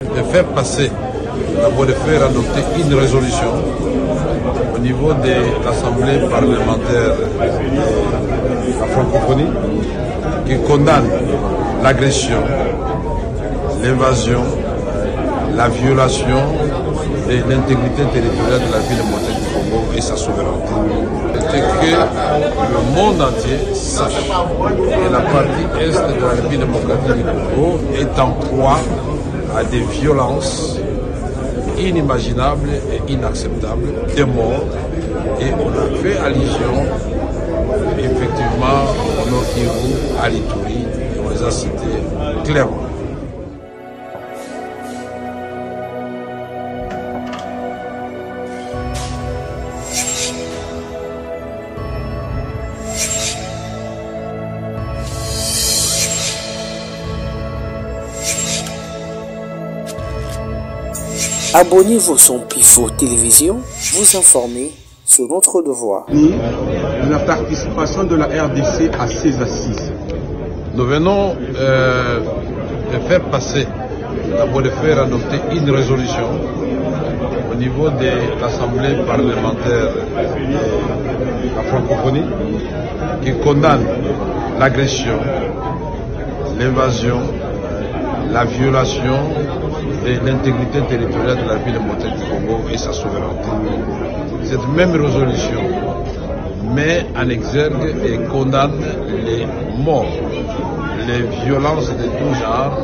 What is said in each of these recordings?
De faire passer, d'abord de faire adopter une résolution au niveau de l'Assemblée parlementaire de la francophonie qui condamne l'agression, l'invasion, la violation de l'intégrité territoriale de la ville de Montagne du Congo et sa souveraineté. C'est que le monde entier sache que la partie est de la République démocratique du Congo est en proie à des violences inimaginables et inacceptables, des morts, et on a fait allusion effectivement au Nord Kivu, à l'Ituri, on les a cités clairement. Abonnez-vous sur Pifo Télévision, vous informer sur notre devoir. La participation de la RDC à ces assises. Nous venons de faire passer, d'abord de faire adopter une résolution au niveau de l'Assemblée parlementaire de la francophonie qui condamne l'agression, l'invasion, la violation de l'intégrité territoriale de la ville de Montagne du Congo et sa souveraineté. Cette même résolution met en exergue et condamne les morts, les violences de tout genre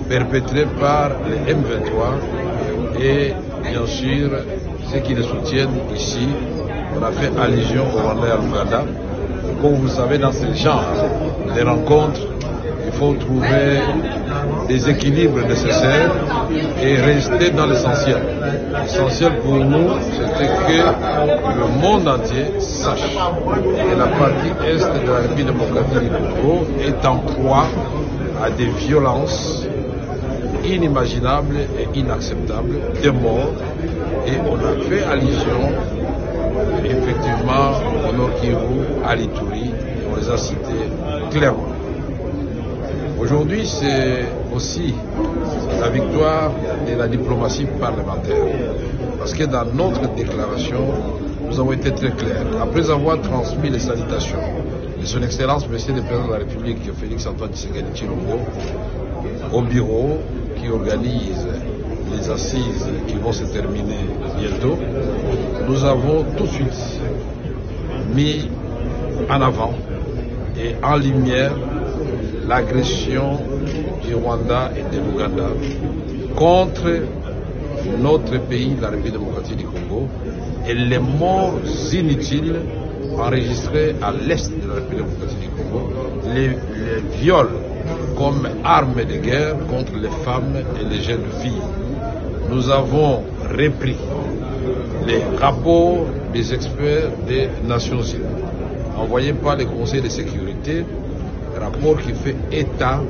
perpétrées par les M23 et bien sûr ceux qui les soutiennent ici. On a fait allusion au Rwanda et à l'Ouganda. Comme vous savez, dans ce genre de rencontres, il faut trouver des équilibres nécessaires et rester dans l'essentiel. L'essentiel pour nous, c'était que le monde entier sache que la partie est de la République démocratique du Congo est en proie à des violences inimaginables et inacceptables, des morts, et on a fait allusion effectivement au Nord Kivu, à l'Ituri, on les a cités clairement. Aujourd'hui, c'est aussi la victoire de la diplomatie parlementaire. Parce que dans notre déclaration, nous avons été très clairs. Après avoir transmis les salutations de son Excellence, Monsieur le Président de la République, Félix-Antoine Tshisekedi Tshilombo, au bureau qui organise les assises qui vont se terminer bientôt, nous avons tout de suite mis en avant et en lumière l'agression du Rwanda et de l'Ouganda contre notre pays, la République démocratique du Congo, et les morts inutiles enregistrés à l'est de la République démocratique du Congo, les viols comme armes de guerre contre les femmes et les jeunes filles. Nous avons repris les rapports des experts des Nations Unies envoyés par le Conseil de sécurité, rapport qui fait état,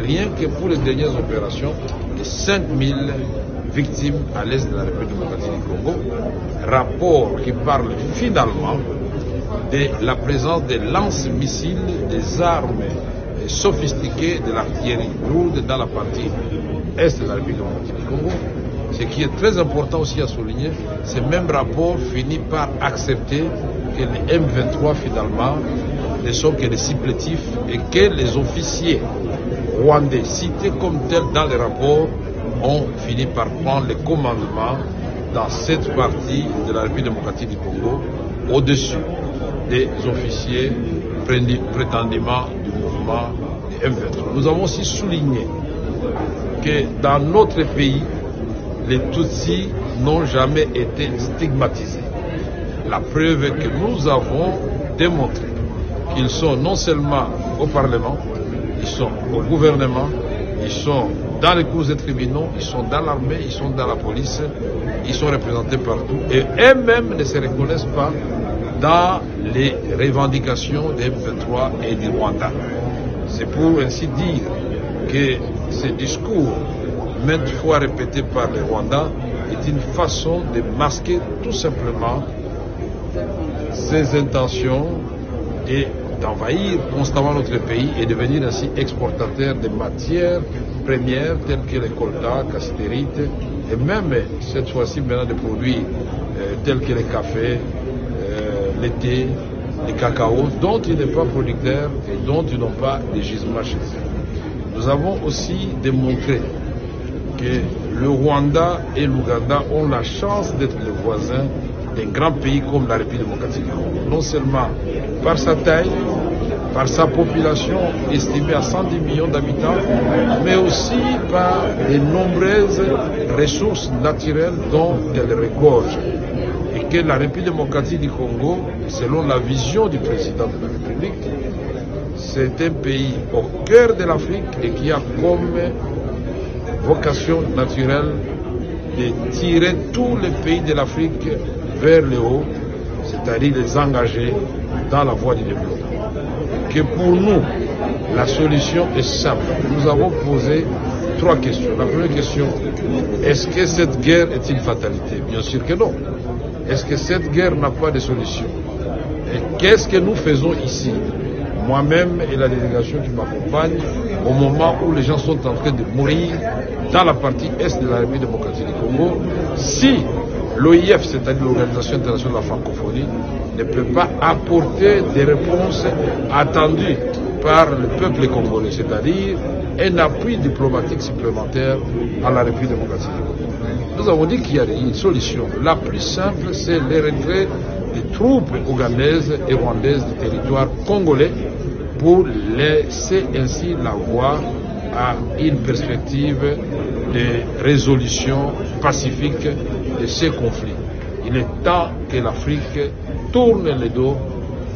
rien que pour les dernières opérations, de 5000 victimes à l'est de la République démocratique du Congo. Rapport qui parle finalement de la présence des lance-missiles, des armes sophistiquées, de l'artillerie lourde dans la partie est de la République démocratique du Congo. Ce qui est très important aussi à souligner, ce même rapport finit par accepter que les M23 finalement ne sont que des supplétifs et que les officiers rwandais cités comme tels dans les rapports ont fini par prendre le commandement dans cette partie de la République démocratique du Congo au-dessus des officiers prétendument du mouvement des M23. Nous avons aussi souligné que dans notre pays, les Tutsis n'ont jamais été stigmatisés. La preuve est que nous avons démontré qu'ils sont non seulement au Parlement, ils sont au gouvernement, ils sont dans les cours et tribunaux, ils sont dans l'armée, ils sont dans la police, ils sont représentés partout et eux-mêmes ne se reconnaissent pas dans les revendications des M23 et du Rwanda. C'est pour ainsi dire que ce discours, maintes fois répété par les Rwandais, est une façon de masquer tout simplement ses intentions et d'envahir constamment notre pays et devenir ainsi exportateur de matières premières telles que les coltas, cassitérites et même cette fois-ci maintenant des produits tels que les cafés, le thé, les cacao dont ils n'est pas producteur et dont ils n'ont pas de gisement chez eux. Nous avons aussi démontré que le Rwanda et l'Ouganda ont la chance d'être les voisins d'un grand pays comme la République démocratique du Congo. Non seulement par sa taille, par sa population estimée à 110 millions d'habitants, mais aussi par les nombreuses ressources naturelles dont elle regorge. Et que la République démocratique du Congo, selon la vision du président de la République, c'est un pays au cœur de l'Afrique et qui a comme vocation naturelle de tirer tous les pays de l'Afrique vers le haut, c'est-à-dire les engager dans la voie du développement. Que pour nous, la solution est simple. Nous avons posé 3 questions. La première question, est-ce que cette guerre est une fatalité? Bien sûr que non. Est-ce que cette guerre n'a pas de solution? Et qu'est-ce que nous faisons ici, moi-même et la délégation qui m'accompagne, au moment où les gens sont en train de mourir dans la partie est de la République démocratique du Congo, si l'OIF, c'est-à-dire l'Organisation internationale de la francophonie, ne peut pas apporter des réponses attendues par le peuple congolais, c'est-à-dire un appui diplomatique supplémentaire à la République démocratique du Congo. Nous avons dit qu'il y a une solution. La plus simple, c'est le retrait des troupes ougandaises et rwandaises du territoire congolais pour laisser ainsi la voie à une perspective de résolution pacifique de ces conflits. Il est temps que l'Afrique tourne le dos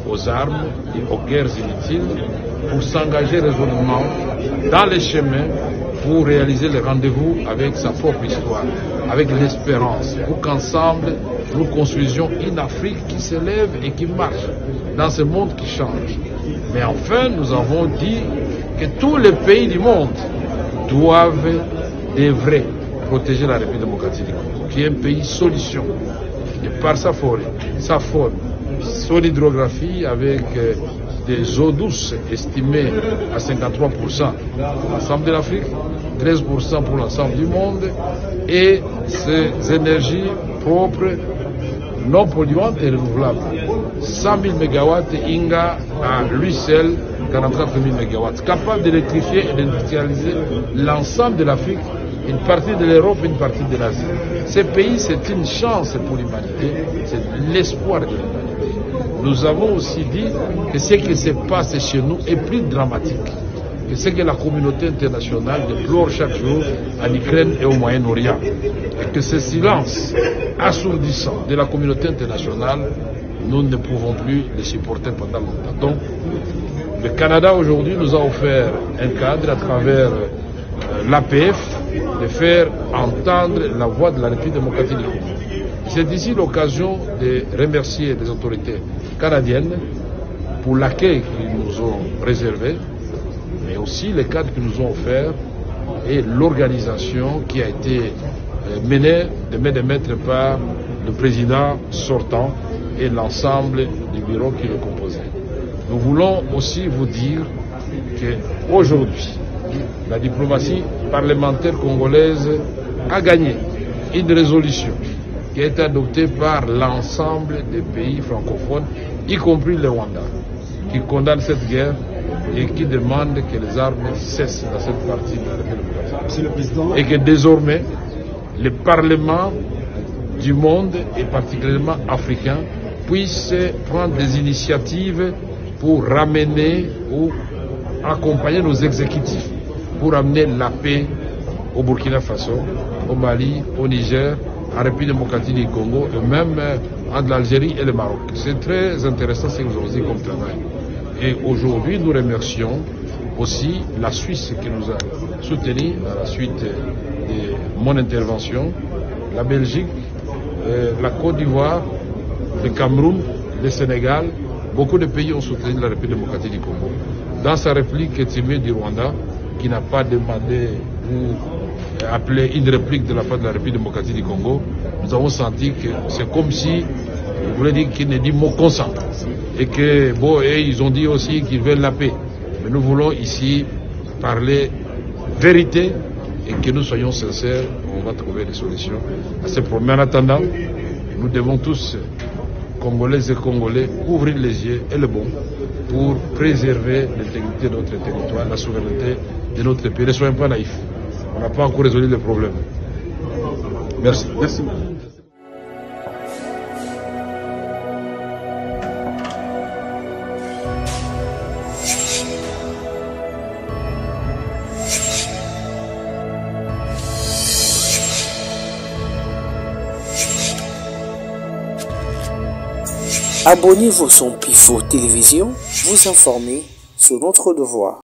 aux armes et aux guerres inutiles pour s'engager résolument dans les chemins pour réaliser le rendez-vous avec sa propre histoire, avec l'espérance, pour qu'ensemble nous construisions une Afrique qui s'élève et qui marche dans ce monde qui change. Mais enfin, nous avons dit que tous les pays du monde devraient protéger la République démocratique du Congo, qui est un pays solution, et par sa forêt, sa faune, son hydrographie avec des eaux douces estimées à 53% pour l'ensemble de l'Afrique, 13% pour l'ensemble du monde, et ces énergies propres, non polluantes et renouvelables. 100 000 MW, Inga à lui seul, 44 000 MW, capable d'électrifier et d'industrialiser l'ensemble de l'Afrique, une partie de l'Europe, une partie de l'Asie. Ces pays, c'est une chance pour l'humanité, c'est l'espoir de l'humanité. Nous avons aussi dit que ce qui se passe chez nous est plus dramatique que ce que la communauté internationale déplore chaque jour en Ukraine et au Moyen-Orient. Et que ce silence assourdissant de la communauté internationale, nous ne pouvons plus le supporter pendant longtemps. Donc, le Canada aujourd'hui nous a offert un cadre à travers l'APF de faire entendre la voix de la République démocratique du Congo. C'est ici l'occasion de remercier les autorités canadiennes pour l'accueil qu'ils nous ont réservé, mais aussi les cadres qu'ils nous ont offerts et l'organisation qui a été menée de main de maître par le président sortant et l'ensemble du bureau qui le composait. Nous voulons aussi vous dire qu'aujourd'hui, la diplomatie parlementaire congolaise a gagné une résolution qui a été adoptée par l'ensemble des pays francophones, y compris le Rwanda, qui condamne cette guerre et qui demande que les armes cessent dans cette partie de la République. Et que désormais, les parlements du monde, et particulièrement africains, puissent prendre des initiatives pour ramener ou accompagner nos exécutifs, pour amener la paix au Burkina Faso, au Mali, au Niger, en République démocratique du Congo, et même entre l'Algérie et le Maroc. C'est très intéressant ce que nous avons dit comme travail. Et aujourd'hui, nous remercions aussi la Suisse qui nous a soutenus à la suite de mon intervention, la Belgique, la Côte d'Ivoire, le Cameroun, le Sénégal. Beaucoup de pays ont soutenu la République démocratique du Congo. Dans sa réplique timide du Rwanda, qui n'a pas demandé ou appelé une réplique de la part de la République démocratique du Congo, nous avons senti que c'est comme si, vous voulez dire qu'il ne dit mot consent. et que, bon, et ils ont dit aussi qu'ils veulent la paix. Mais nous voulons ici parler vérité et que nous soyons sincères, on va trouver des solutions à ces problèmes. Mais en attendant, nous devons tous, Congolaises et Congolais, ouvrir les yeux et le bon pour préserver l'intégrité de notre territoire, la souveraineté de notre pays. Ne soyons pas naïfs. On n'a pas encore résolu le problème. Merci. Merci. Abonnez-vous sur Pifo Télévision, vous informer sur notre devoir.